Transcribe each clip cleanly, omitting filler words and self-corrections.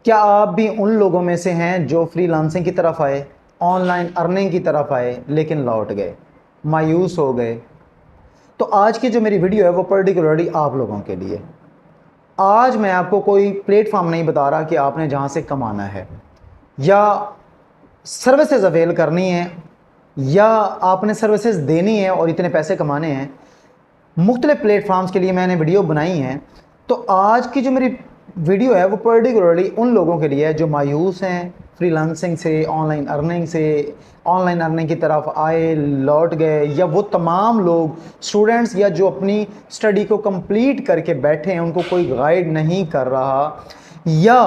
क्या आप भी उन लोगों में से हैं जो फ्रीलांसिंग की तरफ आए, ऑनलाइन अर्निंग की तरफ आए, लेकिन लौट गए, मायूस हो गए? तो आज की जो मेरी वीडियो है वो पर्टिकुलरली आप लोगों के लिए। आज मैं आपको कोई प्लेटफॉर्म नहीं बता रहा कि आपने जहाँ से कमाना है या सर्विसेज अवेल करनी है या आपने सर्विसेज देनी है और इतने पैसे कमाने हैं। मुख्तलिफ प्लेटफॉर्म्स के लिए मैंने वीडियो बनाई हैं। तो आज की जो मेरी वीडियो है वो पर्टिकुलरली उन लोगों के लिए है जो मायूस हैं फ्रीलांसिंग से, ऑनलाइन अर्निंग की तरफ आए, लौट गए, या वो तमाम लोग स्टूडेंट्स या जो अपनी स्टडी को कंप्लीट करके बैठे हैं, उनको कोई गाइड नहीं कर रहा, या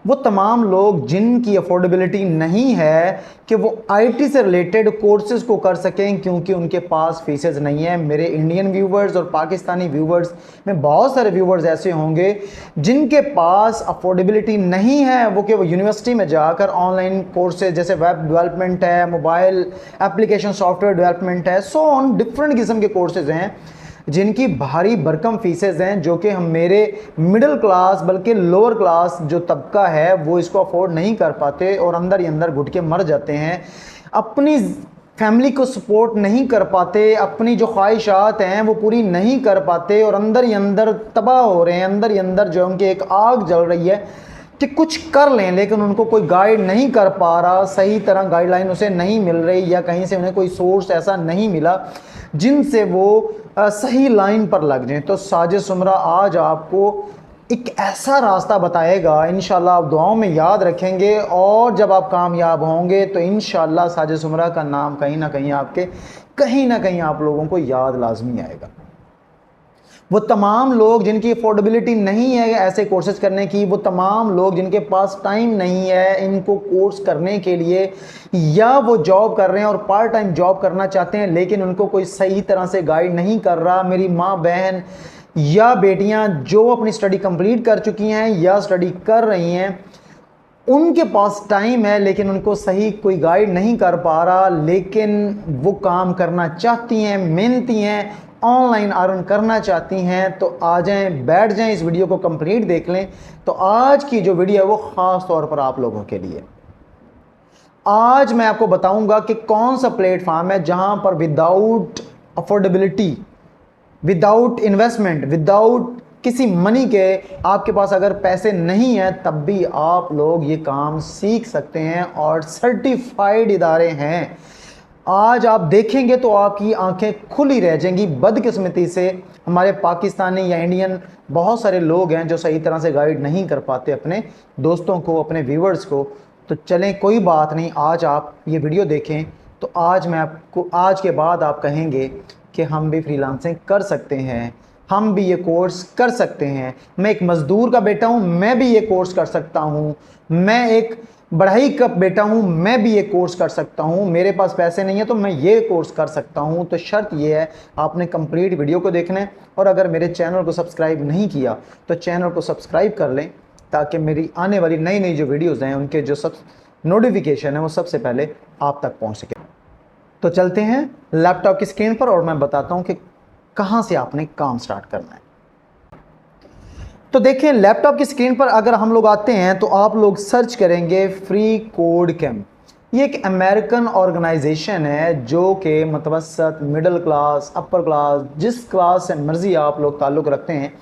वो तमाम लोग जिनकी अफोर्डेबिलिटी नहीं है कि वो आईटी से रिलेटेड कोर्सेज़ को कर सकें क्योंकि उनके पास फीसेस नहीं है। मेरे इंडियन व्यूवर्स और पाकिस्तानी व्यूवर्स में बहुत सारे व्यूवर्स ऐसे होंगे जिनके पास अफोर्डेबिलिटी नहीं है, वो कि वो यूनिवर्सिटी में जाकर ऑनलाइन कोर्सेज जैसे वेब डेवलपमेंट है, मोबाइल एप्लीकेशन सॉफ्टवेयर डेवलपमेंट है, सो ऑन डिफरेंट किस्म के कोर्सेज हैं जिनकी भारी भरकम फीसेज हैं, जो कि हम मेरे मिडिल क्लास बल्कि लोअर क्लास जो तबका है वो इसको अफोर्ड नहीं कर पाते और अंदर ही अंदर घुट के मर जाते हैं, अपनी फैमिली को सपोर्ट नहीं कर पाते, अपनी जो ख्वाहिशात हैं वो पूरी नहीं कर पाते और अंदर ही अंदर तबाह हो रहे हैं। अंदर ही अंदर जो उनकी एक आग जल रही है कि कुछ कर लें, लेकिन उनको कोई गाइड नहीं कर पा रहा, सही तरह गाइडलाइन उसे नहीं मिल रही, या कहीं से उन्हें कोई सोर्स ऐसा नहीं मिला जिनसे वो सही लाइन पर लग जाएं। तो साजिद सुमरा आज आपको एक ऐसा रास्ता बताएगा, इंशाल्लाह आप दुआओं में याद रखेंगे, और जब आप कामयाब होंगे तो इंशाल्लाह साजिद सुमरा का नाम कहीं ना कहीं आप लोगों को याद लाजमी आएगा। वो तमाम लोग जिनकी अफोर्डेबिलिटी नहीं है ऐसे कोर्सेज करने की, वो तमाम लोग जिनके पास टाइम नहीं है इनको कोर्स करने के लिए, या वो जॉब कर रहे हैं और पार्ट टाइम जॉब करना चाहते हैं लेकिन उनको कोई सही तरह से गाइड नहीं कर रहा। मेरी माँ बहन या बेटियां जो अपनी स्टडी कंप्लीट कर चुकी हैं या स्टडी कर रही हैं, उनके पास टाइम है लेकिन उनको सही कोई गाइड नहीं कर पा रहा, लेकिन वो काम करना चाहती हैं, मेहनती हैं, ऑनलाइन अर्न करना चाहती हैं। तो आ जाएं, बैठ जाएं, इस वीडियो को कंप्लीट देख लें। तो आज की जो वीडियो है वो ख़ास तौर पर आप लोगों के लिए। आज मैं आपको बताऊंगा कि कौन सा प्लेटफॉर्म है जहां पर without affordability, without investment, without किसी मनी के, आपके पास अगर पैसे नहीं हैं तब भी आप लोग ये काम सीख सकते हैं और सर्टिफाइड इदारे हैं। आज आप देखेंगे तो आपकी आंखें खुली रह जाएंगी। बदकिस्मती से हमारे पाकिस्तानी या इंडियन बहुत सारे लोग हैं जो सही तरह से गाइड नहीं कर पाते अपने दोस्तों को, अपने व्यूवर्स को। तो चलें, कोई बात नहीं, आज आप ये वीडियो देखें तो आज मैं आपको, आज के बाद आप कहेंगे कि हम भी फ्रीलांसिंग कर सकते हैं, हम भी ये कोर्स कर सकते हैं। मैं एक मज़दूर का बेटा हूँ, मैं भी ये कोर्स कर सकता हूँ। मैं एक बढ़ई का बेटा हूँ, मैं भी ये कोर्स कर सकता हूँ। मेरे पास पैसे नहीं है तो मैं ये कोर्स कर सकता हूँ। तो शर्त ये है, आपने कंप्लीट वीडियो को देखना है, और अगर मेरे चैनल को सब्सक्राइब नहीं किया तो चैनल को सब्सक्राइब कर लें ताकि मेरी आने वाली नई नई जो वीडियोज़ हैं उनके जो सब नोटिफिकेशन है वो सबसे पहले आप तक पहुँच सके। तो चलते हैं लैपटॉप की स्क्रीन पर और मैं बताता हूँ कि कहाँ से आपने काम स्टार्ट करना है। तो देखिए, लैपटॉप की स्क्रीन पर अगर हम लोग आते हैं तो आप लोग सर्च करेंगे फ्री कोड कैंप। ये एक अमेरिकन ऑर्गेनाइजेशन है जो कि मतवसत, मिडिल क्लास, अपर क्लास, जिस क्लास से मर्जी आप लोग ताल्लुक़ रखते हैं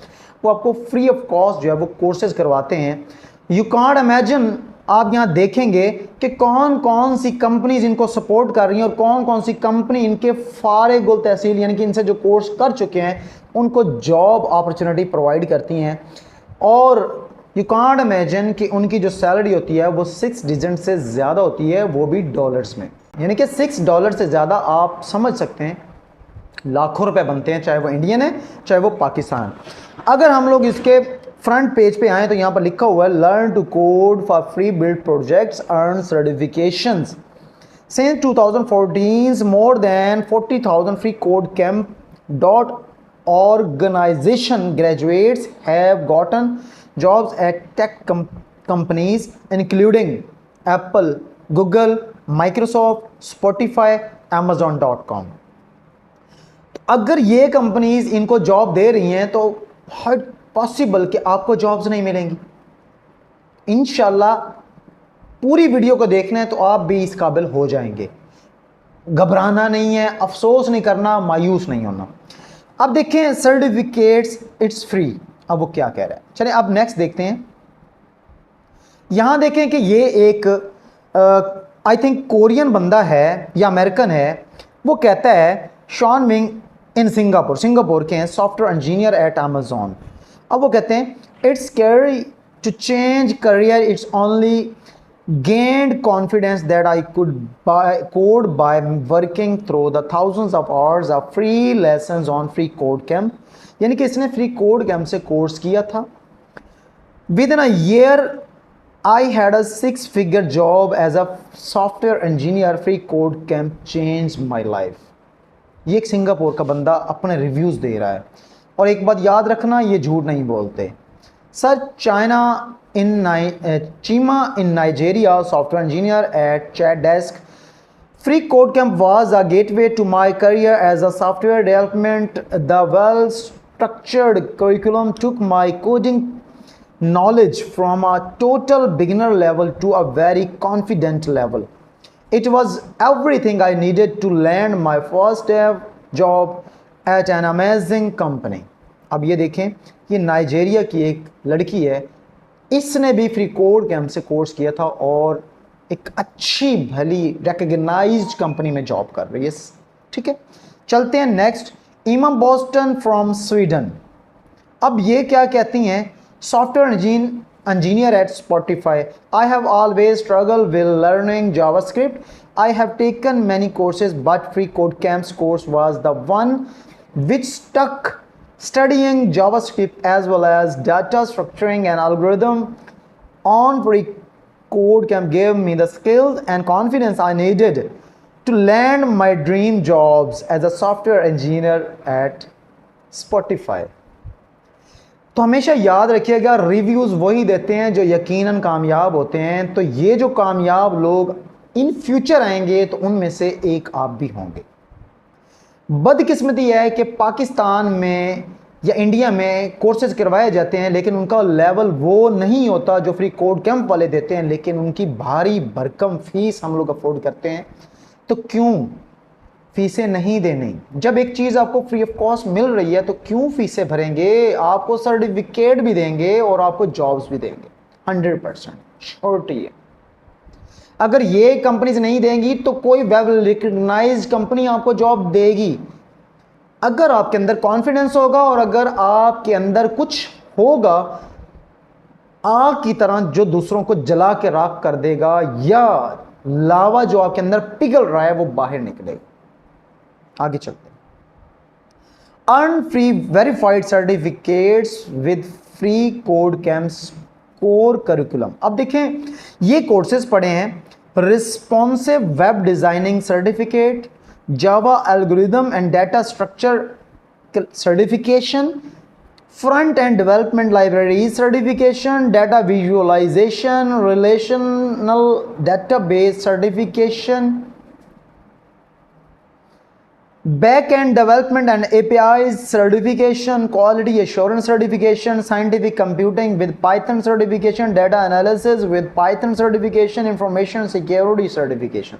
वो आपको फ्री ऑफ कॉस्ट जो है वो कोर्सेज करवाते हैं। यू कांट इमेजिन, आप यहाँ देखेंगे कि कौन कौन सी कंपनीज इनको सपोर्ट कर रही हैं और कौन कौन सी कंपनी इनके फारिग उल तहसील यानी कि इनसे जो कोर्स कर चुके हैं उनको जॉब अपॉर्चुनिटी प्रोवाइड करती हैं। और यू कांट इमेजिन कि उनकी जो सैलरी होती है वो 6 डिजिट से ज़्यादा होती है, वो भी डॉलर्स में, यानी कि $6 से ज़्यादा आप समझ सकते हैं लाखों रुपए बनते हैं, चाहे वो इंडियन है चाहे वो पाकिस्तान। अगर हम लोग इसके फ्रंट पेज पे आए तो यहाँ पर लिखा हुआ है learn to code for free build projects, earn certifications. Since 2014 more than 40,000 free code camp organization graduates have gotten jobs at tech companies including Apple, Google, Microsoft, Spotify, Amazon.com। अगर ये कंपनीज इनको जॉब दे रही हैं तो हर possible कि आपको jobs नहीं मिलेंगी। इंशाल्लाह पूरी वीडियो को देखना है तो आप भी इस काबिल हो जाएंगे। घबराना नहीं है, अफसोस नहीं करना, मायूस नहीं होना। अब देखें सर्टिफिकेट्स इट्स फ्री, अब वो क्या कह रहा है। चलिए अब नेक्स्ट देखते हैं। यहां देखें कि ये एक आई थिंक कोरियन बंदा है या अमेरिकन है, वो कहता है शॉन विंग इन सिंगापुर के हैं, सॉफ्टवेयर इंजीनियर एट अमेजोन। अब वो कहते हैं it's scary to change career, it's only gained confidence that I could code by working through the thousands of hours of free lessons on free code camp। यानी कि इसने free code camp से course किया था। Within a year I had a 6-figure job as a software engineer। free code camp changed my life। ये एक Singapore का बंदा अपने रिव्यूज दे रहा है। और एक बात याद रखना, ये झूठ नहीं बोलते। Sir Chima in Nigeria, software engineer at Chat Desk। Free Code Camp was a gateway to my career as a software development। The well-structured curriculum took my coding knowledge from a total beginner level to a very confident level। It was everything I needed to land my first job at an amazing company। अब ये देखें, ये Nigeria की एक लड़की है, इसने भी फ्री कोड कैम्प से कोर्स किया था और एक अच्छी भली रिकग्नाइज्ड कंपनी में जॉब कर रही है। ठीक है, चलते हैं नेक्स्ट। ईमा बॉस्टन फ्रॉम स्वीडन। अब ये क्या कहती हैं, software engineer at Spotify. I have always struggle with learning JavaScript. I have taken many courses but Free Code Camp's course was the one which stuck. Studying JavaScript as well as data structuring and algorithm on free code camp gave me the skills and confidence I needed to land my dream jobs as a software engineer at Spotify। तो हमेशा याद रखिएगा, reviews वही देते हैं जो यकीनन कामयाब होते हैं। तो ये जो कामयाब लोग इन फ्यूचर आएंगे तो उनमें से एक आप भी होंगे। बदकिस्मती है कि पाकिस्तान में या इंडिया में कोर्सेज करवाए जाते हैं लेकिन उनका लेवल वो नहीं होता जो फ्री कोड कैंप वाले देते हैं, लेकिन उनकी भारी भरकम फीस हम लोग अफोर्ड करते हैं। तो क्यों फीसें नहीं देनी? जब एक चीज़ आपको फ्री ऑफ कॉस्ट मिल रही है तो क्यों फीसें भरेंगे? आपको सर्टिफिकेट भी देंगे और आपको जॉब्स भी देंगे, 100% श्योरिटी है। अगर ये कंपनीज नहीं देंगी तो कोई वेल रिकग्नाइज्ड कंपनी आपको जॉब देगी। अगर आपके अंदर कॉन्फिडेंस होगा और अगर आपके अंदर कुछ होगा आग की तरह जो दूसरों को जला के राख कर देगा, या लावा जो आपके अंदर पिघल रहा है वो बाहर निकलेगा। आगे चलते हैं। Earn free verified certificates with Free Code Camp's core curriculum. अब देखें, ये कोर्सेज पढ़े हैं responsive web designing certificate, Java algorithm and data structure certification, front end development library certification, data visualisation, relational database certification, back end development and APIs certification, quality assurance certification, scientific computing with Python certification, data analysis with Python certification, information security certification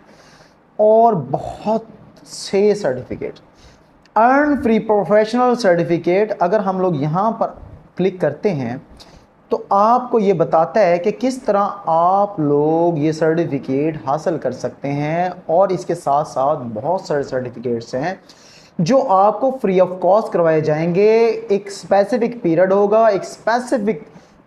और बहुत से certificate. Earn free professional certificate. अगर हम लोग यहाँ पर click करते हैं तो आपको ये बताता है कि किस तरह आप लोग ये सर्टिफिकेट हासिल कर सकते हैं, और इसके साथ साथ बहुत सारे सर्टिफिकेट्स हैं जो आपको फ्री ऑफ कॉस्ट करवाए जाएंगे। एक स्पेसिफिक पीरियड होगा, एक स्पेसिफिक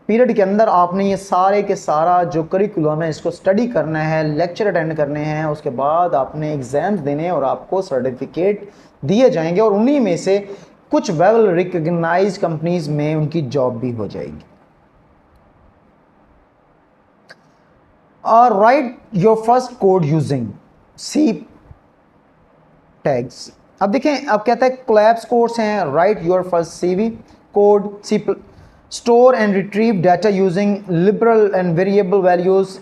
पीरियड के अंदर आपने ये सारे के सारा जो करिकुलम है इसको स्टडी करना है, लेक्चर अटेंड करने हैं, उसके बाद आपने एग्ज़ाम्स देने और आपको सर्टिफिकेट दिए जाएंगे और उन्हीं में से कुछ वेल रिकग्नाइज्ड कंपनीज में उनकी जॉब भी हो जाएगी। Write your first code using C tags. अब देखें, अब कहता है कोलैप्स कोर्स हैं, write your first CV code, C store and retrieve data using liberal and variable values,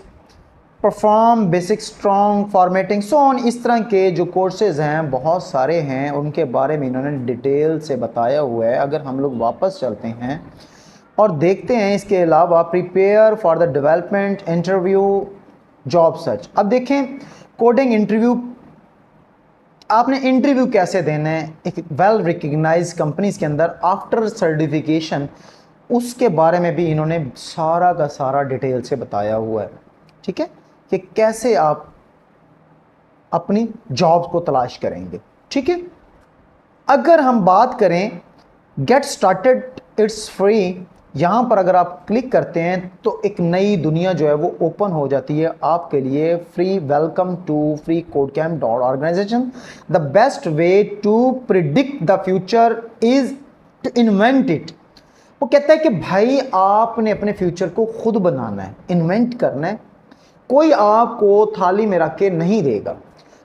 perform basic strong formatting, so on. इस तरह के जो कोर्सेज हैं बहुत सारे हैं, उनके बारे में इन्होंने डिटेल से बताया हुआ है। अगर हम लोग वापस चलते हैं और देखते हैं इसके अलावा prepare for the development interview job search. अब देखें कोडिंग इंटरव्यू, आपने इंटरव्यू कैसे देना है एक वेल रिकग्नाइज कंपनीज के अंदर आफ्टर सर्टिफिकेशन, उसके बारे में भी इन्होंने सारा का सारा डिटेल से बताया हुआ है, ठीक है, कि कैसे आप अपनी जॉब को तलाश करेंगे, ठीक है। अगर हम बात करें गेट स्टार्टेड इट्स फ्री, यहाँ पर अगर आप क्लिक करते हैं तो एक नई दुनिया जो है वो ओपन हो जाती है आपके लिए। Free welcome to free code camp dot organisation, the best way to predict the future is to invent it. वो कहता है कि भाई आपने अपने फ्यूचर को खुद बनाना है, इन्वेंट करना है, कोई आपको थाली में रख के नहीं देगा।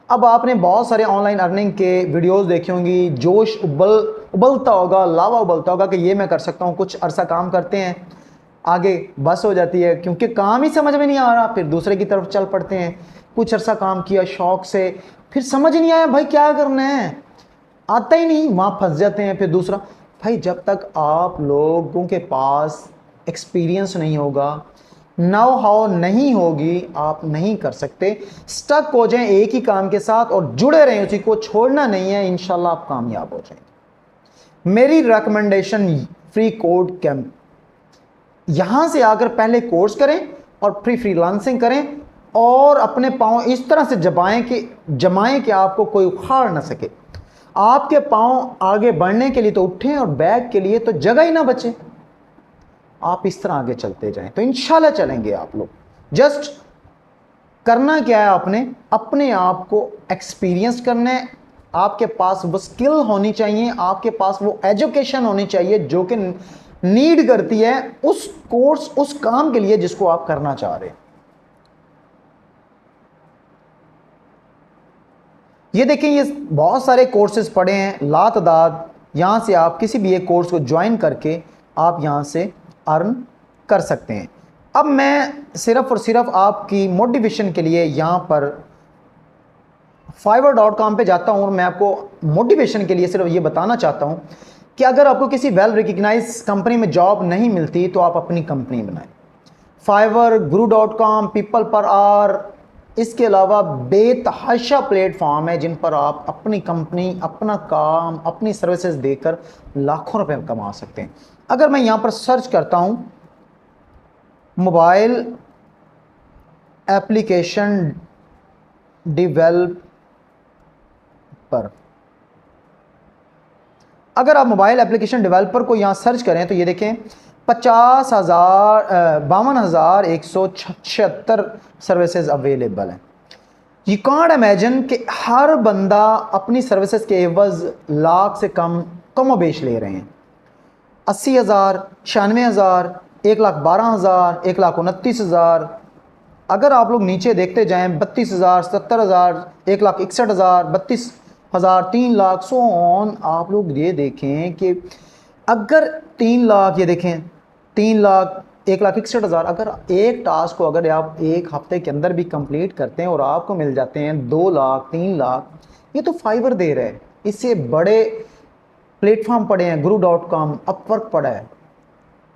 अब आपने बहुत सारे ऑनलाइन अर्निंग के वीडियोस देखे होंगी, जोश उबलता होगा, लावा उबलता होगा कि ये मैं कर सकता हूँ। कुछ अरसा काम करते हैं, आगे बस हो जाती है क्योंकि काम ही समझ में नहीं आ रहा, फिर दूसरे की तरफ चल पड़ते हैं। कुछ अरसा काम किया शौक से, फिर समझ नहीं आया भाई क्या करना है, आता ही नहीं, वहाँ फंस जाते हैं। फिर दूसरा, भाई जब तक आप लोगों के पास एक्सपीरियंस नहीं होगा, नो हाउ नहीं होगी, आप नहीं कर सकते। स्टक हो जाएं एक ही काम के साथ और जुड़े रहें, उसी को छोड़ना नहीं है, इंशाल्लाह आप कामयाब हो जाएंगे। मेरी रिकमेंडेशन फ्री कोड कैंप, यहां से आकर पहले कोर्स करें और फ्रीलांसिंग करें और अपने पांव इस तरह से जमाएं कि आपको कोई उखाड़ ना सके। आपके पांव आगे बढ़ने के लिए तो उठें और बैग के लिए तो जगह ही ना बचे। आप इस तरह आगे चलते जाएं तो इंशाल्लाह चलेंगे आप लोग। जस्ट करना क्या है, आपने अपने आप को एक्सपीरियंस करना है, आपके पास वो स्किल होनी चाहिए, आपके पास वो एजुकेशन होनी चाहिए जो कि नीड करती है उस कोर्स, उस काम के लिए जिसको आप करना चाह रहे हैं। ये देखें, ये बहुत सारे कोर्सेज पड़े हैं लातादाद। यहां से आप किसी भी एक कोर्स को ज्वाइन करके आप यहां से अर्न कर सकते हैं। अब मैं सिर्फ और सिर्फ आपकी मोटिवेशन के लिए यहाँ पर fiverr.com पे जाता हूँ और मैं आपको मोटिवेशन के लिए सिर्फ ये बताना चाहता हूँ कि अगर आपको किसी वेल रिकग्नाइज कंपनी में जॉब नहीं मिलती तो आप अपनी कंपनी बनाएं। Fibre, guru.com, people per hour, इसके अलावा बेतहाशा प्लेटफॉर्म है जिन पर आप अपनी कंपनी, अपना काम, अपनी सर्विसेज देकर लाखों रुपए कमा सकते हैं। अगर मैं यहाँ पर सर्च करता हूँ मोबाइल एप्लीकेशन डेवलपर, अगर आप मोबाइल एप्लीकेशन डेवलपर को यहाँ सर्च करें तो ये देखें 52,176 सर्विसेज अवेलेबल हैं। यू कांट इमेजिन कि हर बंदा अपनी सर्विसेज के एवज लाख से कम बेच ले रहे हैं। 80,000, 96,000, 1,12,000, 1,29,000। अगर आप लोग नीचे देखते जाएं 32,000, 70,000, 1,61,000, 32,000, 3 लाख, सो ऑन। आप लोग ये देखें कि अगर 3 लाख, ये देखें 3 लाख, 1,61,000, अगर एक टास्क को अगर आप एक हफ्ते के अंदर भी कंप्लीट करते हैं और आपको मिल जाते हैं 2 लाख, 3 लाख, ये तो फाइवर दे रहे हैं। इससे बड़े प्लेटफॉर्म पड़े हैं, guru.com, अपवर्क पड़ा है।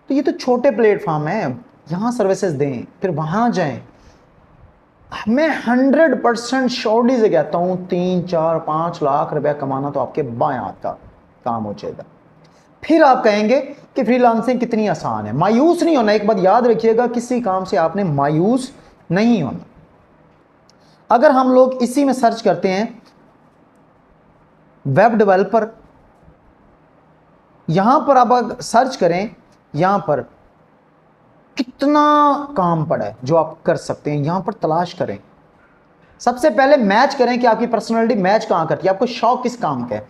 तो ये तो छोटे प्लेटफॉर्म हैं, यहाँ सर्विसेज दें फिर वहाँ जाएं। मैं 100% श्योरिटी से कहता हूँ 3, 4, 5 लाख रुपया कमाना तो आपके बाएं हाथ का काम हो जाएगा। फिर आप कहेंगे कि फ्रीलांसिंग कितनी आसान है। मायूस नहीं होना, एक बात याद रखिएगा, किसी काम से आपने मायूस नहीं होना। अगर हम लोग इसी में सर्च करते हैं वेब डेवलपर, यहां पर आप सर्च करें, यहां पर कितना काम पड़ा है जो आप कर सकते हैं, यहां पर तलाश करें। सबसे पहले मैच करें कि आपकी पर्सनालिटी मैच कहां करती है, आपको शौक किस काम का है,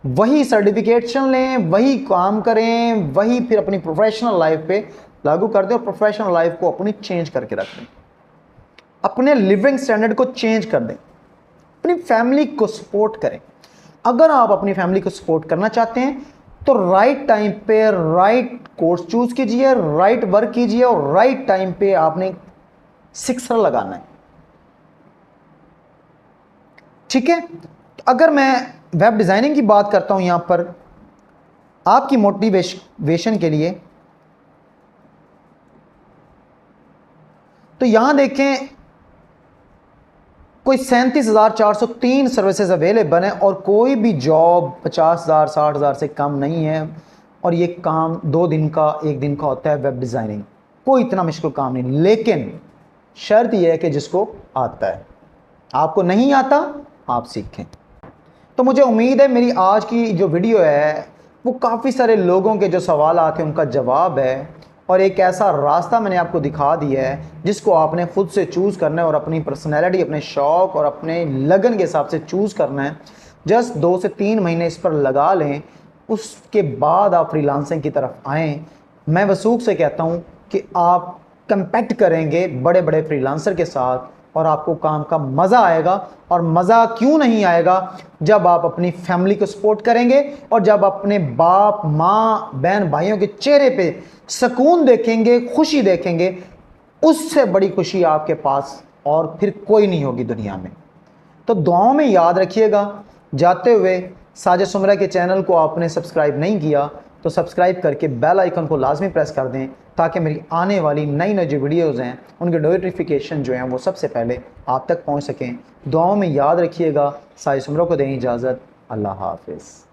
वही सर्टिफिकेशन लें, वही काम करें, वही फिर अपनी प्रोफेशनल लाइफ पे लागू कर दें और प्रोफेशनल लाइफ को अपनी चेंज करके रख दें, अपने लिविंग स्टैंडर्ड को चेंज कर दें, अपनी फैमिली को सपोर्ट करें। अगर आप अपनी फैमिली को सपोर्ट करना चाहते हैं तो राइट टाइम पे राइट कोर्स चूज कीजिए, राइट वर्क कीजिए और राइट टाइम पे आपने सिक्सर लगाना है, ठीक है। अगर मैं वेब डिजाइनिंग की बात करता हूं, यहां पर आपकी मोटिवेशन के लिए तो यहाँ देखें कोई 37,403 सर्विसेज अवेलेबल हैं और कोई भी जॉब 50,000 60,000 से कम नहीं है। और ये काम 2 दिन का 1 दिन का होता है, वेब डिज़ाइनिंग कोई इतना मुश्किल काम नहीं। लेकिन शर्त यह है कि जिसको आता है, आपको नहीं आता आप सीखें। तो मुझे उम्मीद है मेरी आज की जो वीडियो है वो काफ़ी सारे लोगों के जो सवाल आते हैं उनका जवाब है, और एक ऐसा रास्ता मैंने आपको दिखा दिया है जिसको आपने खुद से चूज़ करना है और अपनी पर्सनैलिटी, अपने शौक़ और अपने लगन के हिसाब से चूज़ करना है। जस्ट 2 से 3 महीने इस पर लगा लें, उसके बाद आप फ्रीलांसिंग की तरफ आएँ। मैं वसूख से कहता हूँ कि आप कंपेट करेंगे बड़े बड़े फ्रीलांसर के साथ और आपको काम का मज़ा आएगा। और मज़ा क्यों नहीं आएगा, जब आप अपनी फैमिली को सपोर्ट करेंगे और जब अपने बाप माँ बहन भाइयों के चेहरे पे सुकून देखेंगे, खुशी देखेंगे। उससे बड़ी खुशी आपके पास और फिर कोई नहीं होगी दुनिया में। तो दुआओं में याद रखिएगा। जाते हुए साजिद सुमरा के चैनल को आपने सब्सक्राइब नहीं किया तो सब्सक्राइब करके बेल आइकन को लाजमी प्रेस कर दें, ताकि मेरी आने वाली नई नई जो वीडियोज़ हैं उनके नोटिफिकेशन जो हैं वो सबसे पहले आप तक पहुंच सकें। दुआओं में याद रखिएगा। साजिद सुमरा को दें इजाज़त। अल्लाह हाफ़िज़।